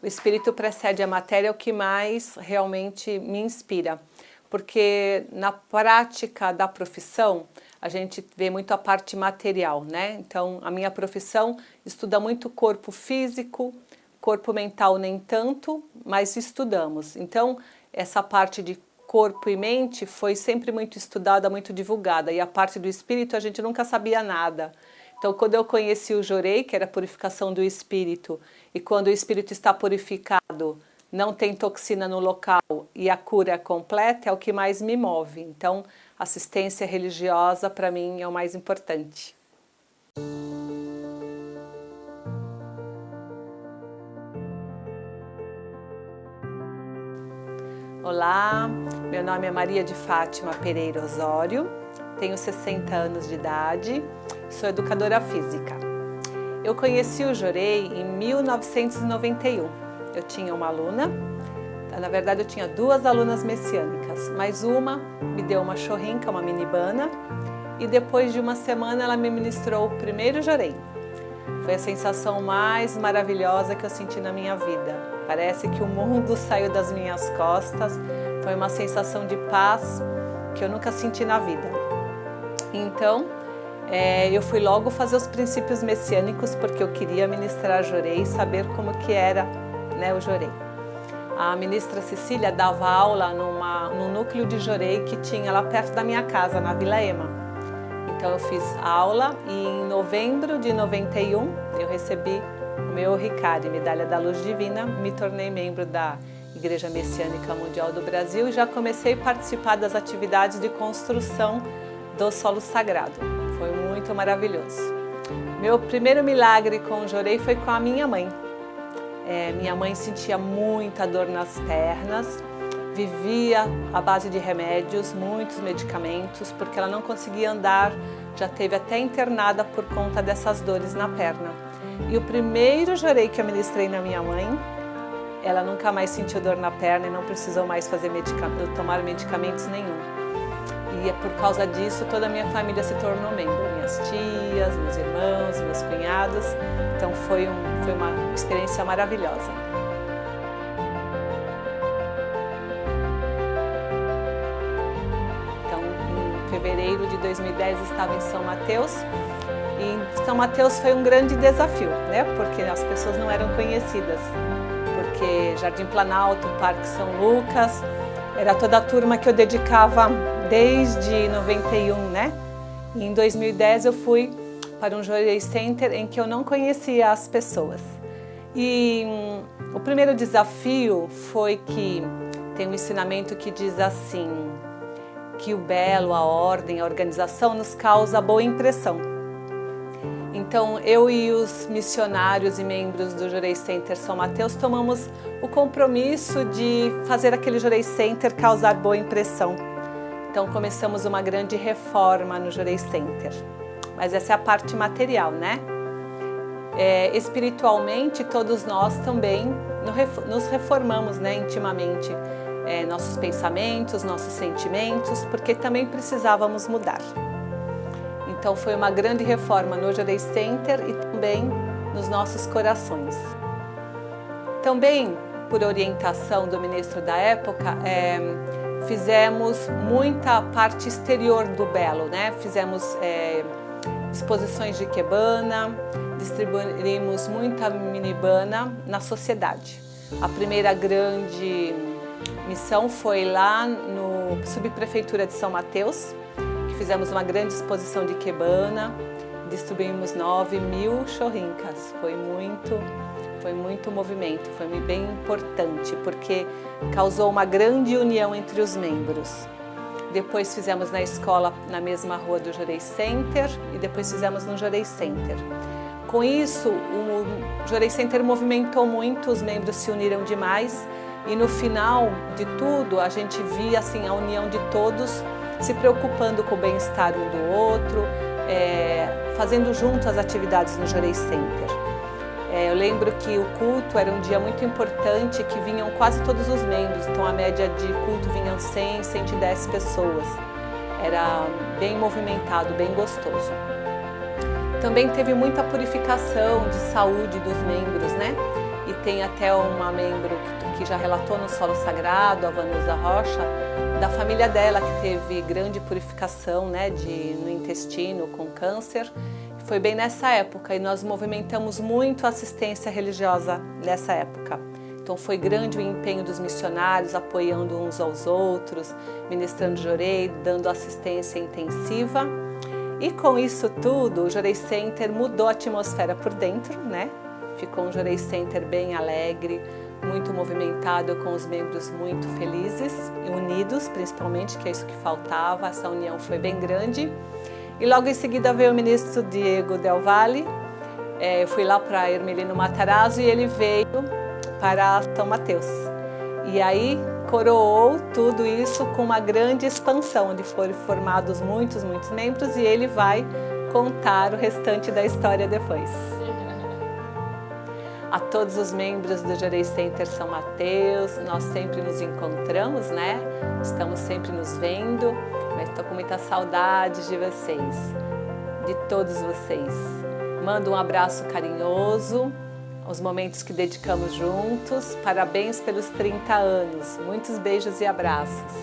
o espírito precede a matéria é o que mais realmente me inspira, porque na prática da profissão a gente vê muito a parte material, né? Então a minha profissão estuda muito corpo físico, corpo mental nem tanto, mas estudamos. Então essa parte de corpo e mente foi sempre muito estudada, muito divulgada, e a parte do espírito a gente nunca sabia nada. Então, quando eu conheci o Jorei, que era a purificação do espírito, e quando o espírito está purificado, não tem toxina no local e a cura é completa, é o que mais me move. Então, assistência religiosa, para mim, é o mais importante. Olá, meu nome é Maria de Fátima Pereira Osório, tenho 60 anos de idade, sou educadora física. Eu conheci o Jorei em 1991. Eu tinha uma aluna, na verdade eu tinha duas alunas messiânicas, mas uma me deu uma chorrinca, uma minibana, e depois de uma semana ela me ministrou o primeiro Jorei. Foi a sensação mais maravilhosa que eu senti na minha vida. Parece que o mundo saiu das minhas costas, foi uma sensação de paz que eu nunca senti na vida. Então, eu fui logo fazer os princípios messiânicos porque eu queria ministrar Jorei e saber como que era, né, o Jorei. A ministra Cecília dava aula num núcleo de Jorei que tinha lá perto da minha casa, na Vila Ema. Então eu fiz aula e em novembro de 91 eu recebi o meu Ricari, Medalha da Luz Divina, me tornei membro da Igreja Messiânica Mundial do Brasil e já comecei a participar das atividades de construção do solo sagrado. Foi muito maravilhoso. Meu primeiro milagre com o Jorei foi com a minha mãe. Minha mãe sentia muita dor nas pernas, vivia à base de remédios, muitos medicamentos, porque ela não conseguia andar, já teve até internada por conta dessas dores na perna. E o primeiro Jorei que eu ministrei na minha mãe, ela nunca mais sentiu dor na perna e não precisou mais tomar medicamentos nenhum. E é por causa disso toda a minha família se tornou membro, minhas tias, meus irmãos, meus cunhados. Então foi uma experiência maravilhosa. Então, em fevereiro de 2010 estava em São Mateus. E São Mateus foi um grande desafio, né? Porque as pessoas não eram conhecidas. Porque Jardim Planalto, Parque São Lucas, era toda a turma que eu dedicava desde 91, né? E em 2010 eu fui para um Jorei Center em que eu não conhecia as pessoas. E o primeiro desafio foi que tem um ensinamento que diz assim, que o belo, a ordem, a organização nos causa boa impressão. Então eu e os missionários e membros do Jorei Center São Mateus tomamos o compromisso de fazer aquele Jorei Center causar boa impressão. Então começamos uma grande reforma no Jorei Center. Mas essa é a parte material, né? Espiritualmente, todos nós também nos reformamos, né, intimamente. Nossos pensamentos, nossos sentimentos, porque também precisávamos mudar. Então foi uma grande reforma no Jorei Center e também nos nossos corações. Também, por orientação do ministro da época, fizemos muita parte exterior do belo, né? Fizemos exposições de ikebana, distribuímos muita minibana na sociedade. A primeira grande missão foi lá no subprefeitura de São Mateus, que fizemos uma grande exposição de ikebana, distribuímos 9.000 chorrincas. Foi muito movimento, foi bem importante, porque causou uma grande união entre os membros. Depois fizemos na escola, na mesma rua do Jorei Center, e depois fizemos no Jorei Center. Com isso, o Jorei Center movimentou muito, os membros se uniram demais, e no final de tudo, a gente via assim, a união de todos, se preocupando com o bem-estar um do outro, fazendo junto as atividades no Jorei Center. Eu lembro que o culto era um dia muito importante, que vinham quase todos os membros, então a média de culto vinham 100, 110 pessoas. Era bem movimentado, bem gostoso. Também teve muita purificação de saúde dos membros, né? E tem até uma membro que já relatou no Solo Sagrado, a Vanusa Rocha, da família dela que teve grande purificação, né, no intestino com câncer. Foi bem nessa época e nós movimentamos muito a assistência religiosa nessa época. Então foi grande o empenho dos missionários, apoiando uns aos outros, ministrando Jorei, dando assistência intensiva. E com isso tudo, o Jorei Center mudou a atmosfera por dentro, né? Ficou um Jorei Center bem alegre, muito movimentado, com os membros muito felizes e unidos, principalmente, que é isso que faltava. Essa união foi bem grande. E logo em seguida veio o ministro Diego Del Valle. Eu fui lá para Hermelino Matarazzo e ele veio para São Mateus. E aí coroou tudo isso com uma grande expansão, onde foram formados muitos membros, e ele vai contar o restante da história depois. A todos os membros do Jorei Center São Mateus, nós sempre nos encontramos, né? Estamos sempre nos vendo, mas estou com muita saudade de vocês, de todos vocês. Mando um abraço carinhoso, os momentos que dedicamos juntos. Parabéns pelos 30 anos. Muitos beijos e abraços.